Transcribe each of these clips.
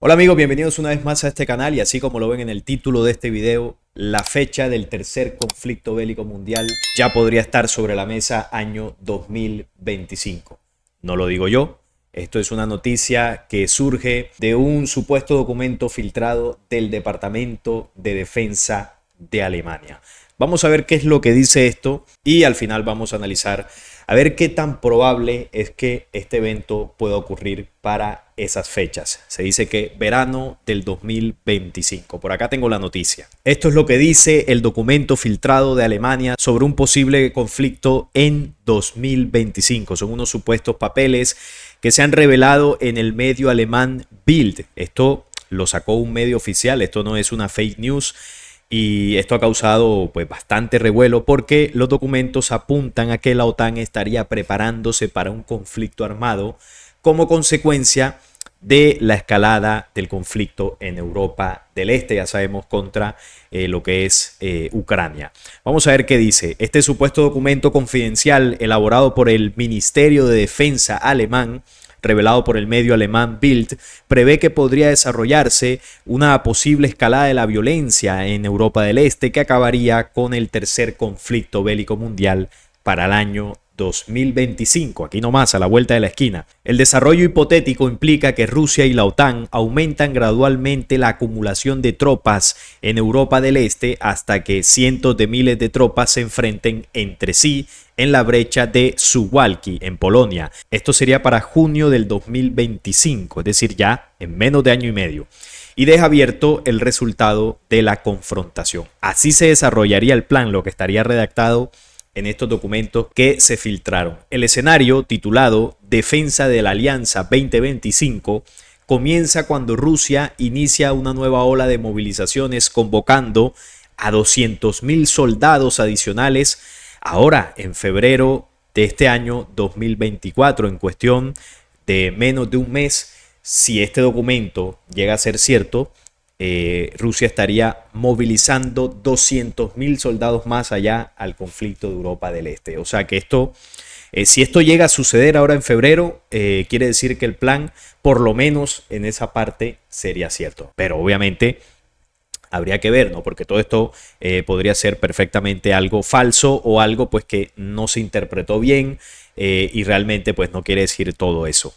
Hola amigos, bienvenidos una vez más a este canal y así como lo ven en el título de este video, la fecha del tercer conflicto bélico mundial ya podría estar sobre la mesa año 2025. No lo digo yo, esto es una noticia que surge de un supuesto documento filtrado del Departamento de Defensa de Alemania. Vamos a ver qué es lo que dice esto y al final vamos a analizar a ver qué tan probable es que este evento pueda ocurrir para esas fechas. Se dice que verano del 2025. Por acá tengo la noticia. Esto es lo que dice el documento filtrado de Alemania sobre un posible conflicto en 2025. Son unos supuestos papeles que se han revelado en el medio alemán Bild. Esto lo sacó un medio oficial, esto no es una fake news. Y esto ha causado pues bastante revuelo porque los documentos apuntan a que la OTAN estaría preparándose para un conflicto armado como consecuencia de la escalada del conflicto en Europa del Este, ya sabemos, contra lo que es Ucrania. Vamos a ver qué dice. Este supuesto documento confidencial elaborado por el Ministerio de Defensa alemán, revelado por el medio alemán Bild, prevé que podría desarrollarse una posible escalada de la violencia en Europa del Este que acabaría con el tercer conflicto bélico mundial para el año 2025, aquí nomás a la vuelta de la esquina. El desarrollo hipotético implica que Rusia y la OTAN aumentan gradualmente la acumulación de tropas en Europa del Este hasta que cientos de miles de tropas se enfrenten entre sí en la brecha de Suwałki, en Polonia. Esto sería para junio del 2025, es decir, ya en menos de año y medio. Y deja abierto el resultado de la confrontación. Así se desarrollaría el plan, lo que estaría redactado en estos documentos que se filtraron. El escenario, titulado Defensa de la Alianza 2025, comienza cuando Rusia inicia una nueva ola de movilizaciones convocando a 200.000 soldados adicionales ahora en febrero de este año 2024, en cuestión de menos de un mes. Si este documento llega a ser cierto, Rusia estaría movilizando 200.000 soldados más allá al conflicto de Europa del Este. O sea que esto, si esto llega a suceder ahora en febrero, quiere decir que el plan, por lo menos en esa parte, sería cierto. Pero obviamente habría que ver, ¿no? Porque todo esto podría ser perfectamente algo falso o algo pues que no se interpretó bien y realmente pues no quiere decir todo eso.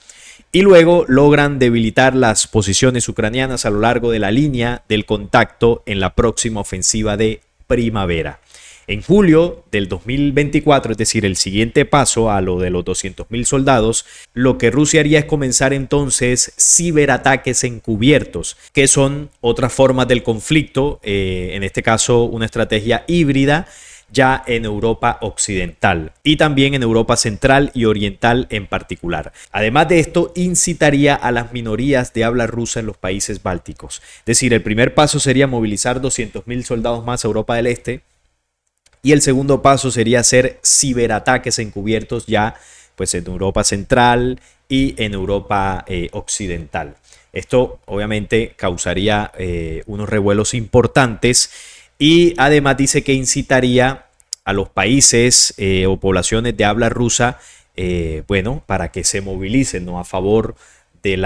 Y luego logran debilitar las posiciones ucranianas a lo largo de la línea del contacto en la próxima ofensiva de primavera. En julio del 2024, es decir, el siguiente paso a lo de los 200.000 soldados, lo que Rusia haría es comenzar entonces ciberataques encubiertos, que son otras formas del conflicto, en este caso una estrategia híbrida, ya en Europa occidental y también en Europa central y oriental en particular. Además de esto, incitaría a las minorías de habla rusa en los países bálticos. Es decir, el primer paso sería movilizar 200.000 soldados más a Europa del Este y el segundo paso sería hacer ciberataques encubiertos ya pues en Europa central y en Europa occidental. Esto obviamente causaría unos revuelos importantes. Y además dice que incitaría a los países o poblaciones de habla rusa, para que se movilicen, ¿no?, a favor de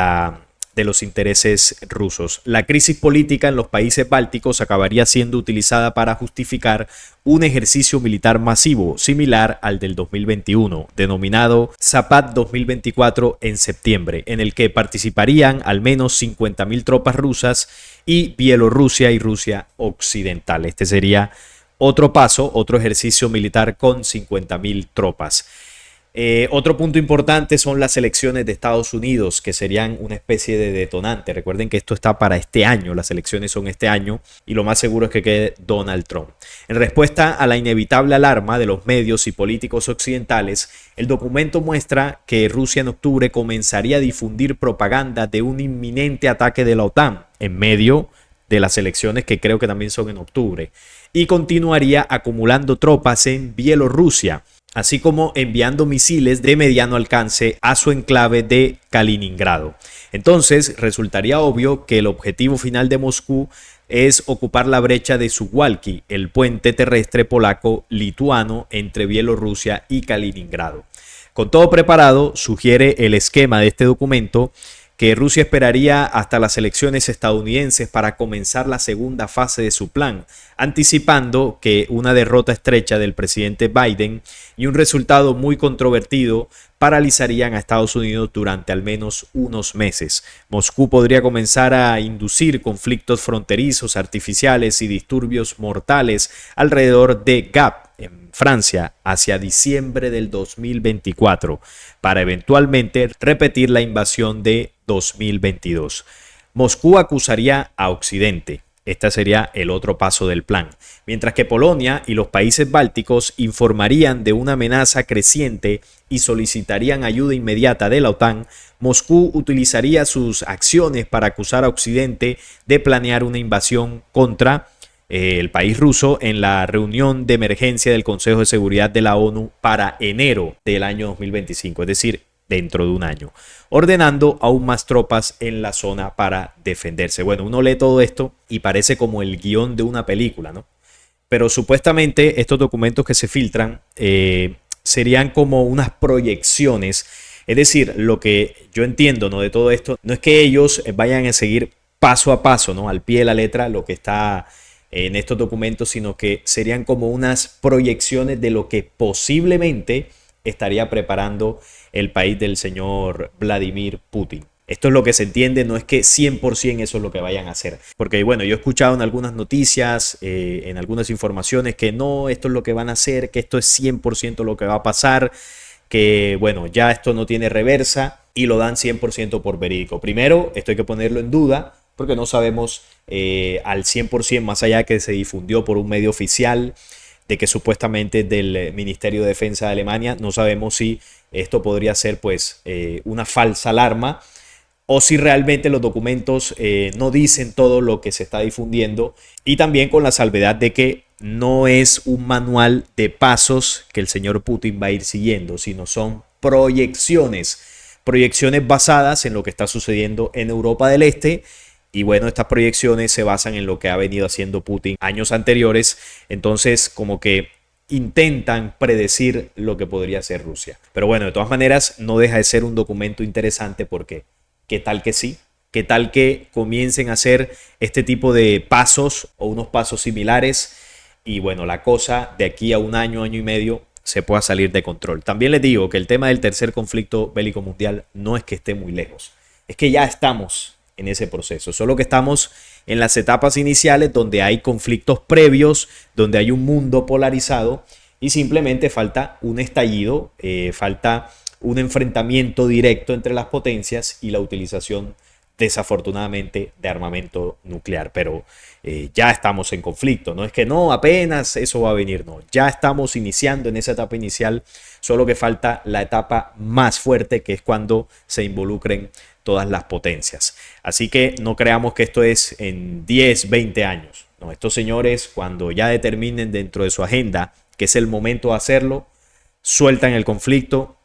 los intereses rusos. La crisis política en los países bálticos acabaría siendo utilizada para justificar un ejercicio militar masivo, similar al del 2021, denominado Zapad 2024 en septiembre, en el que participarían al menos 50.000 tropas rusas y Bielorrusia y Rusia occidental. Este sería otro paso, otro ejercicio militar con 50.000 tropas. Otro punto importante son las elecciones de Estados Unidos, que serían una especie de detonante. Recuerden que esto está para este año, las elecciones son este año y lo más seguro es que quede Donald Trump. En respuesta a la inevitable alarma de los medios y políticos occidentales, el documento muestra que Rusia en octubre comenzaría a difundir propaganda de un inminente ataque de la OTAN en medio de las elecciones, que creo que también son en octubre, y continuaría acumulando tropas en Bielorrusia, así como enviando misiles de mediano alcance a su enclave de Kaliningrado. Entonces, resultaría obvio que el objetivo final de Moscú es ocupar la brecha de Suwałki, el puente terrestre polaco-lituano entre Bielorrusia y Kaliningrado. Con todo preparado, sugiere el esquema de este documento que Rusia esperaría hasta las elecciones estadounidenses para comenzar la segunda fase de su plan, anticipando que una derrota estrecha del presidente Biden y un resultado muy controvertido paralizarían a Estados Unidos durante al menos unos meses. Moscú podría comenzar a inducir conflictos fronterizos artificiales y disturbios mortales alrededor de Gap, en Francia, hacia diciembre del 2024, para eventualmente repetir la invasión de 2022. Moscú acusaría a Occidente. Este sería el otro paso del plan. Mientras que Polonia y los países bálticos informarían de una amenaza creciente y solicitarían ayuda inmediata de la OTAN, Moscú utilizaría sus acciones para acusar a Occidente de planear una invasión contra el país ruso en la reunión de emergencia del Consejo de Seguridad de la ONU para enero del año 2025, es decir, dentro de un año, ordenando aún más tropas en la zona para defenderse. Bueno, uno lee todo esto y parece como el guión de una película, ¿no? Pero supuestamente estos documentos que se filtran serían como unas proyecciones. Es decir, lo que yo entiendo, ¿no?, de todo esto, no es que ellos vayan a seguir paso a paso, ¿no?, al pie de la letra lo que está en estos documentos, sino que serían como unas proyecciones de lo que posiblemente estaría preparando el país del señor Vladimir Putin. Esto es lo que se entiende, no es que 100% eso es lo que vayan a hacer. Porque bueno, yo he escuchado en algunas noticias, en algunas informaciones que no, esto es lo que van a hacer, que esto es 100% lo que va a pasar, que bueno, ya esto no tiene reversa y lo dan 100% por verídico. Primero, esto hay que ponerlo en duda porque no sabemos al 100%, más allá de que se difundió por un medio oficial, de que supuestamente del Ministerio de Defensa de Alemania, no sabemos si esto podría ser pues una falsa alarma o si realmente los documentos no dicen todo lo que se está difundiendo, y también con la salvedad de que no es un manual de pasos que el señor Putin va a ir siguiendo, sino son proyecciones basadas en lo que está sucediendo en Europa del Este. Y bueno, estas proyecciones se basan en lo que ha venido haciendo Putin años anteriores. Entonces, como que intentan predecir lo que podría ser Rusia. Pero bueno, de todas maneras, no deja de ser un documento interesante porque ¿qué tal que sí? ¿Qué tal que comiencen a hacer este tipo de pasos o unos pasos similares? Y bueno, la cosa de aquí a un año, año y medio, se pueda salir de control. También les digo que el tema del tercer conflicto bélico mundial no es que esté muy lejos. Es que ya estamos en ese proceso, solo que estamos en las etapas iniciales donde hay conflictos previos, donde hay un mundo polarizado y simplemente falta un estallido, falta un enfrentamiento directo entre las potencias y la utilización desafortunadamente de armamento nuclear. Pero ya estamos en conflicto, no es que no, apenas eso va a venir, no, ya estamos iniciando en esa etapa inicial, solo que falta la etapa más fuerte, que es cuando se involucren todas las potencias. Así que no creamos que esto es en 10, 20 años. No, estos señores, cuando ya determinen dentro de su agenda que es el momento de hacerlo, sueltan el conflicto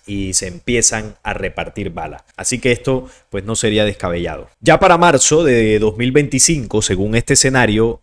y se empiezan a repartir bala. Así que esto pues no sería descabellado. Ya para marzo de 2025, según este escenario,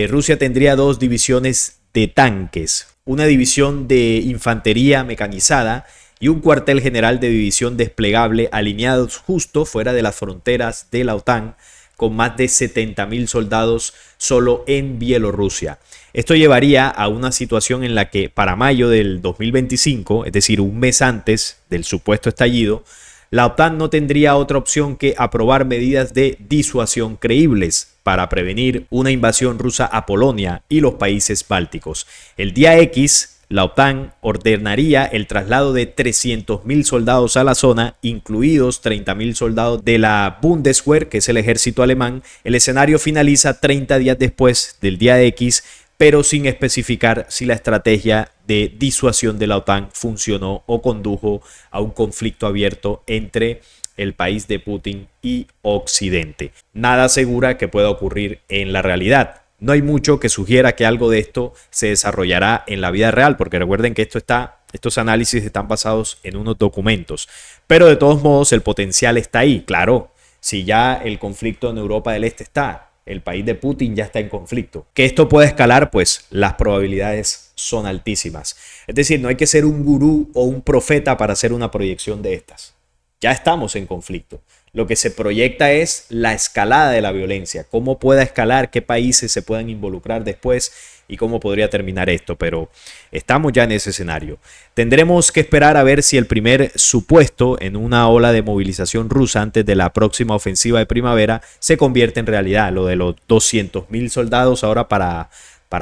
Rusia tendría dos divisiones de tanques, una división de infantería mecanizada y un cuartel general de división desplegable alineados justo fuera de las fronteras de la OTAN, con más de 70.000 soldados solo en Bielorrusia. Esto llevaría a una situación en la que para mayo del 2025, es decir, un mes antes del supuesto estallido, la OTAN no tendría otra opción que aprobar medidas de disuasión creíbles para prevenir una invasión rusa a Polonia y los países bálticos. El día X, la OTAN ordenaría el traslado de 300.000 soldados a la zona, incluidos 30.000 soldados de la Bundeswehr, que es el ejército alemán. El escenario finaliza 30 días después del día X, pero sin especificar si la estrategia de disuasión de la OTAN funcionó o condujo a un conflicto abierto entre el país de Putin y Occidente. Nada asegura que pueda ocurrir en la realidad. No hay mucho que sugiera que algo de esto se desarrollará en la vida real, porque recuerden que estos análisis están basados en unos documentos. Pero de todos modos el potencial está ahí. Claro, si ya el conflicto en Europa del Este está, el país de Putin ya está en conflicto. Que esto pueda escalar, pues las probabilidades son altísimas. Es decir, no hay que ser un gurú o un profeta para hacer una proyección de estas. Ya estamos en conflicto. Lo que se proyecta es la escalada de la violencia, cómo pueda escalar, qué países se puedan involucrar después y cómo podría terminar esto, pero estamos ya en ese escenario. Tendremos que esperar a ver si el primer supuesto en una ola de movilización rusa antes de la próxima ofensiva de primavera se convierte en realidad, lo de los 200.000 soldados ahora para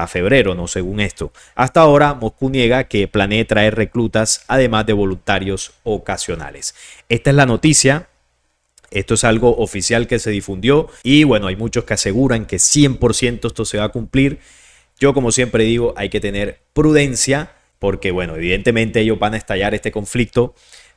febrero, ¿no? Según esto. Hasta ahora, Moscú niega que planee traer reclutas, además de voluntarios ocasionales. Esta es la noticia. Esto es algo oficial que se difundió y bueno, hay muchos que aseguran que 100% esto se va a cumplir. Yo, como siempre digo, hay que tener prudencia porque bueno, evidentemente ellos van a estallar este conflicto,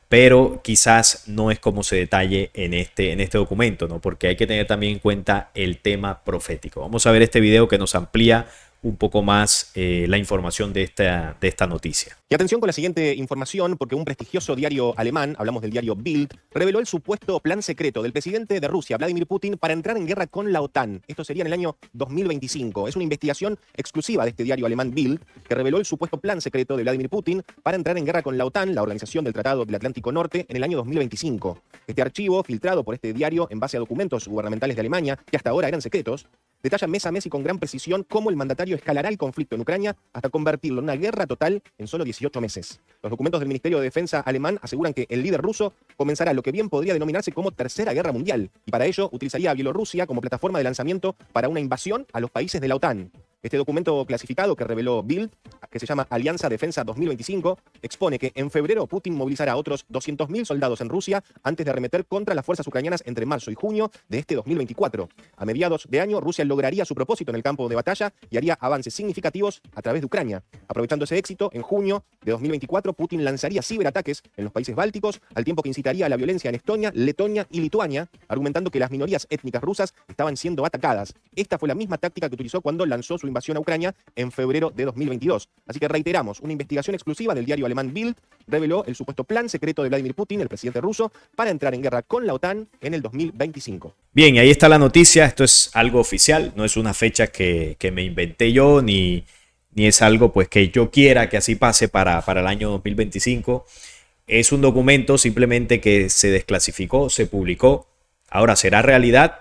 pero quizás no es como se detalle en este documento, ¿no? Porque hay que tener también en cuenta el tema profético. Vamos a ver este video que nos amplía un poco más la información de esta noticia. Y atención con la siguiente información, porque un prestigioso diario alemán, hablamos del diario Bild, reveló el supuesto plan secreto del presidente de Rusia, Vladimir Putin, para entrar en guerra con la OTAN. Esto sería en el año 2025. Es una investigación exclusiva de este diario alemán Bild, que reveló el supuesto plan secreto de Vladimir Putin para entrar en guerra con la OTAN, la Organización del Tratado del Atlántico Norte, en el año 2025. Este archivo, filtrado por este diario en base a documentos gubernamentales de Alemania, que hasta ahora eran secretos, detalla mes a mes y con gran precisión cómo el mandatario escalará el conflicto en Ucrania hasta convertirlo en una guerra total en solo 18 meses. Los documentos del Ministerio de Defensa alemán aseguran que el líder ruso comenzará lo que bien podría denominarse como Tercera Guerra Mundial, y para ello utilizaría a Bielorrusia como plataforma de lanzamiento para una invasión a los países de la OTAN. Este documento clasificado que reveló Bild, que se llama Alianza Defensa 2025, expone que en febrero Putin movilizará a otros 200.000 soldados en Rusia antes de arremeter contra las fuerzas ucranianas entre marzo y junio de este 2024. A mediados de año, Rusia lograría su propósito en el campo de batalla y haría avances significativos a través de Ucrania. Aprovechando ese éxito, en junio de 2024, Putin lanzaría ciberataques en los países bálticos, al tiempo que incitaría a la violencia en Estonia, Letonia y Lituania, argumentando que las minorías étnicas rusas estaban siendo atacadas. Esta fue la misma táctica que utilizó cuando lanzó su invasión a Ucrania en febrero de 2022. Así que reiteramos, una investigación exclusiva del diario alemán Bild reveló el supuesto plan secreto de Vladimir Putin, el presidente ruso, para entrar en guerra con la OTAN en el 2025. Bien, ahí está la noticia. Esto es algo oficial, no es una fecha que me inventé yo, ni es algo pues que yo quiera que así pase para el año 2025. Es un documento simplemente que se desclasificó, se publicó. Ahora, ¿será realidad?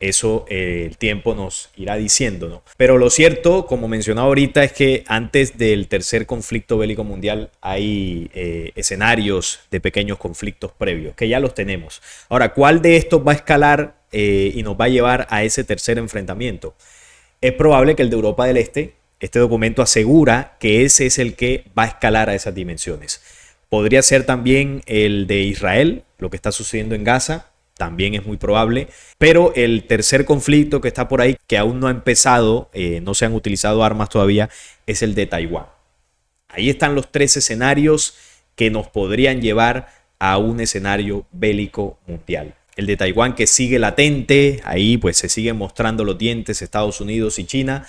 Eso el tiempo nos irá diciendo, ¿no? Pero lo cierto, como mencionaba ahorita, es que antes del tercer conflicto bélico mundial hay escenarios de pequeños conflictos previos, que ya los tenemos. Ahora, ¿cuál de estos va a escalar y nos va a llevar a ese tercer enfrentamiento? Es probable que el de Europa del Este. Este documento asegura que ese es el que va a escalar a esas dimensiones. Podría ser también el de Israel, lo que está sucediendo en Gaza. También es muy probable, pero el tercer conflicto que está por ahí, que aún no ha empezado, no se han utilizado armas todavía, es el de Taiwán. Ahí están los tres escenarios que nos podrían llevar a un escenario bélico mundial. El de Taiwán, que sigue latente, ahí pues se siguen mostrando los dientes Estados Unidos y China,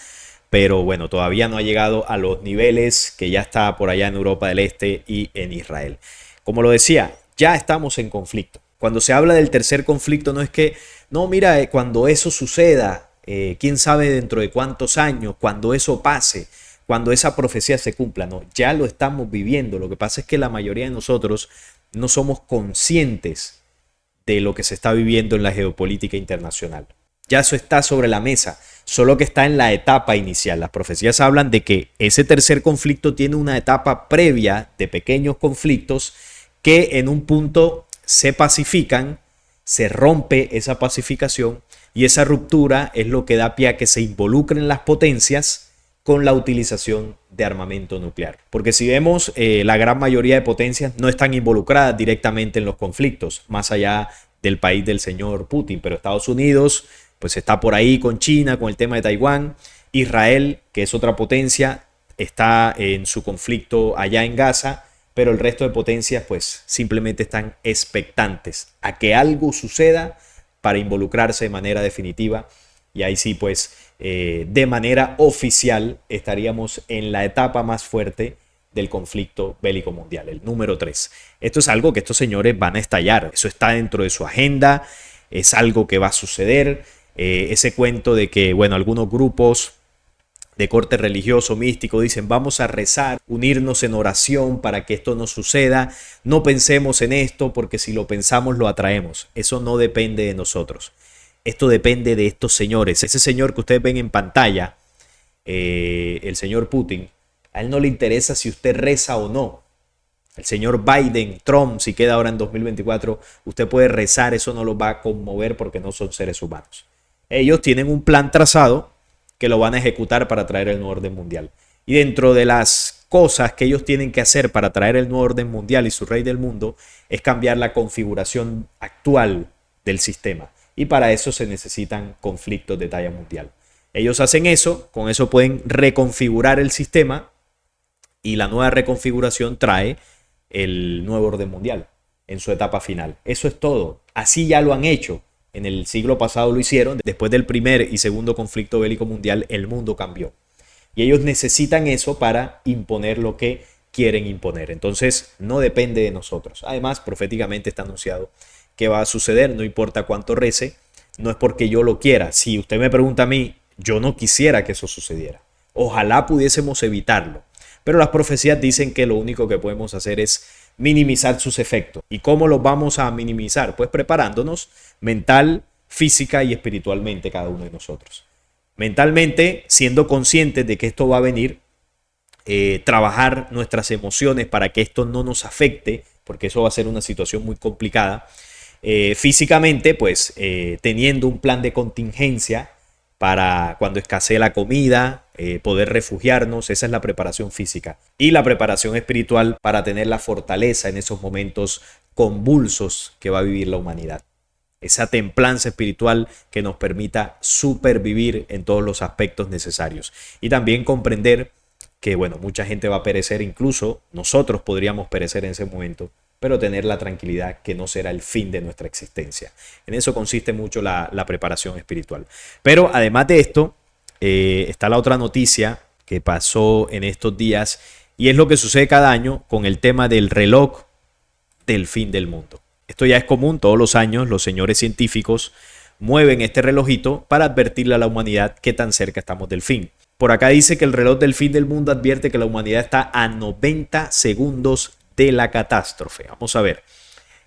pero bueno, todavía no ha llegado a los niveles que ya está por allá en Europa del Este y en Israel. Como lo decía, ya estamos en conflicto. Cuando se habla del tercer conflicto, no es que, no, mira, cuando eso suceda, quién sabe dentro de cuántos años, cuando eso pase, cuando esa profecía se cumpla, no, ya lo estamos viviendo. Lo que pasa es que la mayoría de nosotros no somos conscientes de lo que se está viviendo en la geopolítica internacional. Ya eso está sobre la mesa, solo que está en la etapa inicial. Las profecías hablan de que ese tercer conflicto tiene una etapa previa de pequeños conflictos que en un punto se pacifican, se rompe esa pacificación y esa ruptura es lo que da pie a que se involucren las potencias con la utilización de armamento nuclear. Porque si vemos, la gran mayoría de potencias no están involucradas directamente en los conflictos, más allá del país del señor Putin, pero Estados Unidos pues está por ahí con China, con el tema de Taiwán. Israel, que es otra potencia, está en su conflicto allá en Gaza, pero el resto de potencias pues simplemente están expectantes a que algo suceda para involucrarse de manera definitiva, y ahí sí pues de manera oficial estaríamos en la etapa más fuerte del conflicto bélico mundial, el número 3. Esto es algo que estos señores van a estallar, eso está dentro de su agenda, es algo que va a suceder. Ese cuento de que, bueno, algunos grupos de corte religioso, místico, dicen vamos a rezar, unirnos en oración para que esto no suceda, no pensemos en esto porque si lo pensamos lo atraemos. Eso no depende de nosotros. Esto depende de estos señores. Ese señor que ustedes ven en pantalla, el señor Putin, a él no le interesa si usted reza o no. El señor Biden, Trump, si queda ahora en 2024, usted puede rezar, eso no los va a conmover porque no son seres humanos. Ellos tienen un plan trazado que lo van a ejecutar para traer el nuevo orden mundial. Y dentro de las cosas que ellos tienen que hacer para traer el nuevo orden mundial y su rey del mundo es cambiar la configuración actual del sistema. Y para eso se necesitan conflictos de talla mundial. Ellos hacen eso, con eso pueden reconfigurar el sistema y la nueva reconfiguración trae el nuevo orden mundial en su etapa final. Eso es todo. Así ya lo han hecho. En el siglo pasado lo hicieron. Después del primer y segundo conflicto bélico mundial, el mundo cambió. Y ellos necesitan eso para imponer lo que quieren imponer. Entonces, no depende de nosotros. Además, proféticamente está anunciado que va a suceder, no importa cuánto rece. No es porque yo lo quiera. Si usted me pregunta a mí, yo no quisiera que eso sucediera. Ojalá pudiésemos evitarlo. Pero las profecías dicen que lo único que podemos hacer es minimizar sus efectos. ¿Y cómo los vamos a minimizar? Pues preparándonos mental, física y espiritualmente cada uno de nosotros. Mentalmente, siendo conscientes de que esto va a venir, trabajar nuestras emociones para que esto no nos afecte, porque eso va a ser una situación muy complicada. Físicamente, pues teniendo un plan de contingencia para cuando escasee la comida, poder refugiarnos. Esa es la preparación física. Y la preparación espiritual para tener la fortaleza en esos momentos convulsos que va a vivir la humanidad. Esa templanza espiritual que nos permita supervivir en todos los aspectos necesarios. Y también comprender que, bueno, mucha gente va a perecer, incluso nosotros podríamos perecer en ese momento, pero tener la tranquilidad que no será el fin de nuestra existencia. En eso consiste mucho la preparación espiritual. Pero además de esto, está la otra noticia que pasó en estos días y es lo que sucede cada año con el tema del reloj del fin del mundo. Esto ya es común, todos los años los señores científicos mueven este relojito para advertirle a la humanidad qué tan cerca estamos del fin. Por acá dice que el reloj del fin del mundo advierte que la humanidad está a 90 segundos de la catástrofe. Vamos a ver.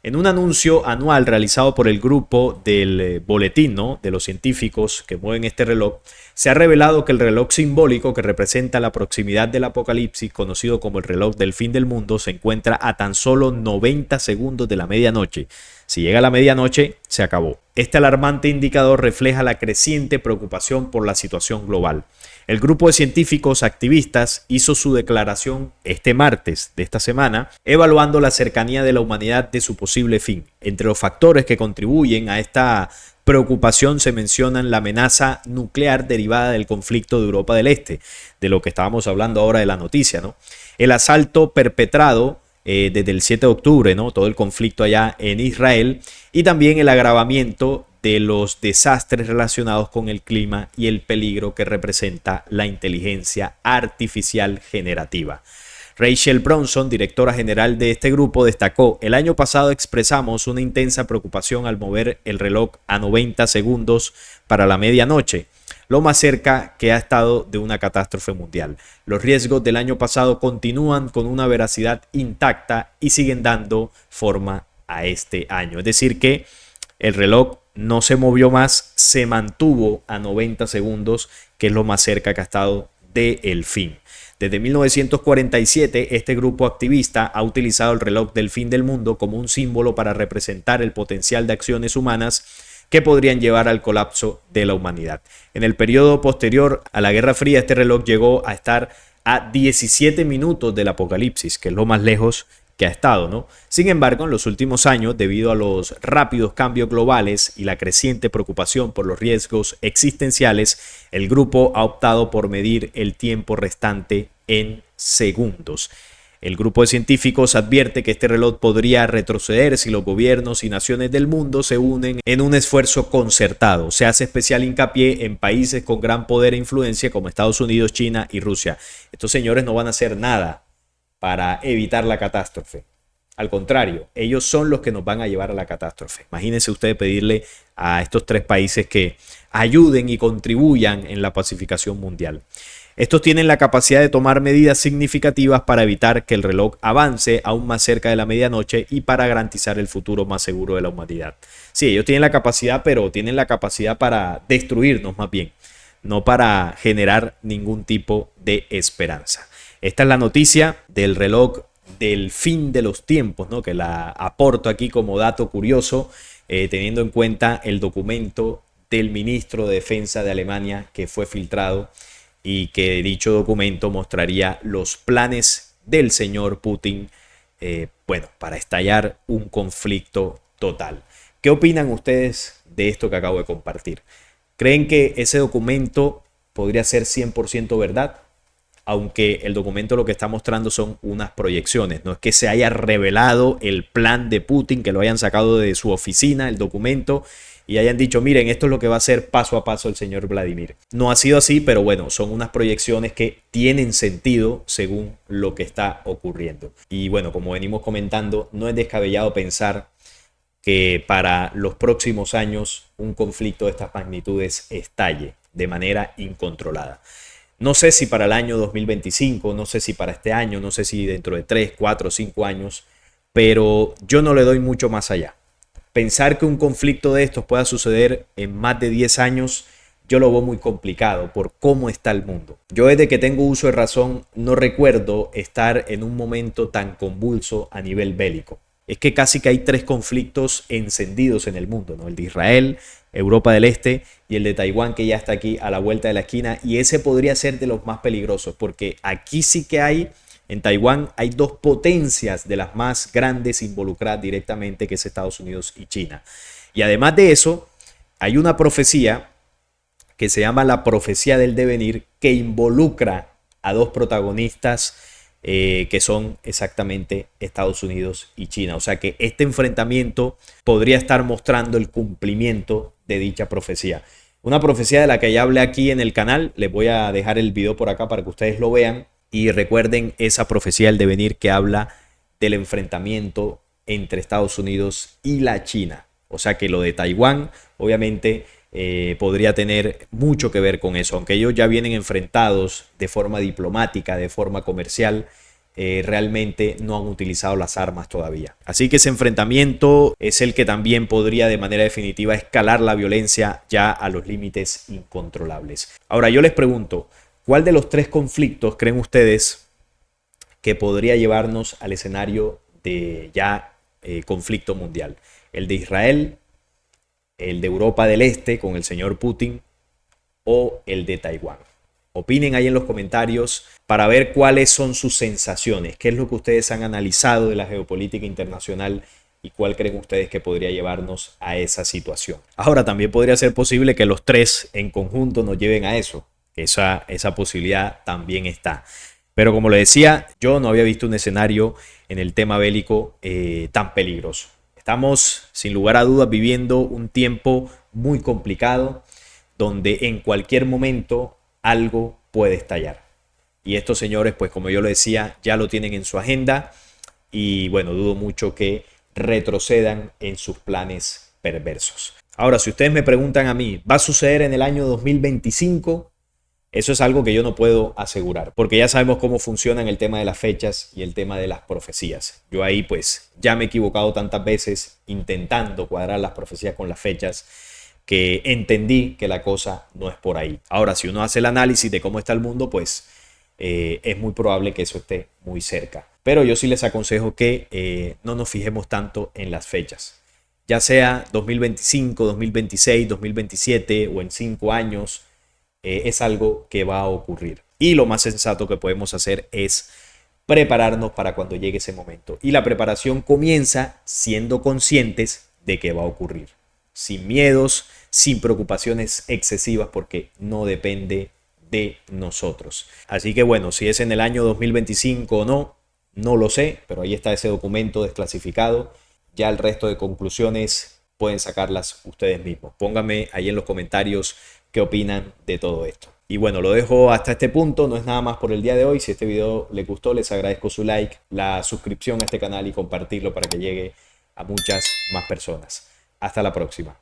En un anuncio anual realizado por el grupo del boletín, ¿no?, de los científicos que mueven este reloj, se ha revelado que el reloj simbólico que representa la proximidad del apocalipsis, conocido como el reloj del fin del mundo, se encuentra a tan solo 90 segundos de la medianoche. Si llega a la medianoche, se acabó. Este alarmante indicador refleja la creciente preocupación por la situación global. El grupo de científicos activistas hizo su declaración este martes de esta semana, evaluando la cercanía de la humanidad de su posible fin. Entre los factores que contribuyen a esta preocupación se mencionan la amenaza nuclear derivada del conflicto de Europa del Este, de lo que estábamos hablando ahora de la noticia, ¿no? El asalto perpetrado desde el 7 de octubre, ¿no?, todo el conflicto allá en Israel, y también el agravamiento de los desastres relacionados con el clima y el peligro que representa la inteligencia artificial generativa. Rachel Bronson, directora general de este grupo, destacó: el año pasado expresamos una intensa preocupación al mover el reloj a 90 segundos para la medianoche, lo más cerca que ha estado de una catástrofe mundial. Los riesgos del año pasado continúan con una veracidad intacta y siguen dando forma a este año. Es decir que el reloj no se movió más, se mantuvo a 90 segundos, que es lo más cerca que ha estado del fin. Desde 1947, este grupo activista ha utilizado el reloj del fin del mundo como un símbolo para representar el potencial de acciones humanas que podrían llevar al colapso de la humanidad. En el periodo posterior a la Guerra Fría, este reloj llegó a estar a 17 minutos del apocalipsis, que es lo más lejos que ha estado, ¿no? Sin embargo, en los últimos años, debido a los rápidos cambios globales y la creciente preocupación por los riesgos existenciales, el grupo ha optado por medir el tiempo restante en segundos. El grupo de científicos advierte que este reloj podría retroceder si los gobiernos y naciones del mundo se unen en un esfuerzo concertado. Se hace especial hincapié en países con gran poder e influencia como Estados Unidos, China y Rusia. Estos señores no van a hacer nada para evitar la catástrofe. Al contrario, ellos son los que nos van a llevar a la catástrofe. Imagínense ustedes pedirle a estos tres países que ayuden y contribuyan en la pacificación mundial. Estos tienen la capacidad de tomar medidas significativas para evitar que el reloj avance aún más cerca de la medianoche y para garantizar el futuro más seguro de la humanidad. Sí, ellos tienen la capacidad, pero tienen la capacidad para destruirnos más bien, no para generar ningún tipo de esperanza. Esta es la noticia del reloj del fin de los tiempos, ¿no? Que la aporto aquí como dato curioso, teniendo en cuenta el documento del ministro de Defensa de Alemania que fue filtrado y que dicho documento mostraría los planes del señor Putin, bueno, para estallar un conflicto total. ¿Qué opinan ustedes de esto que acabo de compartir? ¿Creen que ese documento podría ser 100% verdad? Aunque el documento lo que está mostrando son unas proyecciones. No es que se haya revelado el plan de Putin, que lo hayan sacado de su oficina, el documento, y hayan dicho, miren, esto es lo que va a hacer paso a paso el señor Vladimir. No ha sido así, pero bueno, son unas proyecciones que tienen sentido según lo que está ocurriendo. Y bueno, como venimos comentando, no es descabellado pensar que para los próximos años un conflicto de estas magnitudes estalle de manera incontrolada. No sé si para el año 2025, no sé si para este año, no sé si dentro de 3, 4, 5 años, pero yo no le doy mucho más allá. Pensar que un conflicto de estos pueda suceder en más de 10 años, yo lo veo muy complicado por cómo está el mundo. Yo desde que tengo uso de razón no recuerdo estar en un momento tan convulso a nivel bélico. Es que casi que hay 3 conflictos encendidos en el mundo, ¿no? El de Israel, Europa del Este y el de Taiwán, que ya está aquí a la vuelta de la esquina, y ese podría ser de los más peligrosos porque aquí sí que hay, en Taiwán hay 2 potencias de las más grandes involucradas directamente, que es Estados Unidos y China. Y además de eso, hay una profecía que se llama la profecía del devenir, que involucra a 2 protagonistas que son exactamente Estados Unidos y China. O sea que este enfrentamiento podría estar mostrando el cumplimiento de dicha profecía. Una profecía de la que ya hablé aquí en el canal. Les voy a dejar el video por acá para que ustedes lo vean. Y recuerden esa profecía del devenir que habla del enfrentamiento entre Estados Unidos y la China. O sea que lo de Taiwán, obviamente, podría tener mucho que ver con eso. Aunque ellos ya vienen enfrentados de forma diplomática, de forma comercial, realmente no han utilizado las armas todavía. Así que ese enfrentamiento es el que también podría de manera definitiva escalar la violencia ya a los límites incontrolables. Ahora yo les pregunto, ¿cuál de los 3 conflictos creen ustedes que podría llevarnos al escenario de ya conflicto mundial? ¿El de Israel, el de Europa del Este con el señor Putin o el de Taiwán? Opinen ahí en los comentarios para ver cuáles son sus sensaciones, qué es lo que ustedes han analizado de la geopolítica internacional y cuál creen ustedes que podría llevarnos a esa situación. Ahora también podría ser posible que los 3 en conjunto nos lleven a eso. Esa posibilidad también está. Pero como le decía, yo no había visto un escenario en el tema bélico tan peligroso. Estamos sin lugar a dudas viviendo un tiempo muy complicado donde en cualquier momento algo puede estallar. Y estos señores, pues como yo lo decía, ya lo tienen en su agenda y bueno, dudo mucho que retrocedan en sus planes perversos. Ahora, si ustedes me preguntan a mí, ¿va a suceder en el año 2025? Eso es algo que yo no puedo asegurar, porque ya sabemos cómo funcionan el tema de las fechas y el tema de las profecías. Yo ahí pues ya me he equivocado tantas veces intentando cuadrar las profecías con las fechas que entendí que la cosa no es por ahí. Ahora, si uno hace el análisis de cómo está el mundo, pues es muy probable que eso esté muy cerca. Pero yo sí les aconsejo que no nos fijemos tanto en las fechas. Ya sea 2025, 2026, 2027 o en 5 años, es algo que va a ocurrir. Y lo más sensato que podemos hacer es prepararnos para cuando llegue ese momento. Y la preparación comienza siendo conscientes de que va a ocurrir. Sin miedos, sin preocupaciones excesivas, porque no depende de nosotros. Así que bueno, si es en el año 2025 o no, no lo sé, pero ahí está ese documento desclasificado. Ya el resto de conclusiones pueden sacarlas ustedes mismos. Pónganme ahí en los comentarios qué opinan de todo esto. Y bueno, lo dejo hasta este punto. No es nada más por el día de hoy. Si este video les gustó, les agradezco su like, la suscripción a este canal y compartirlo para que llegue a muchas más personas. Hasta la próxima.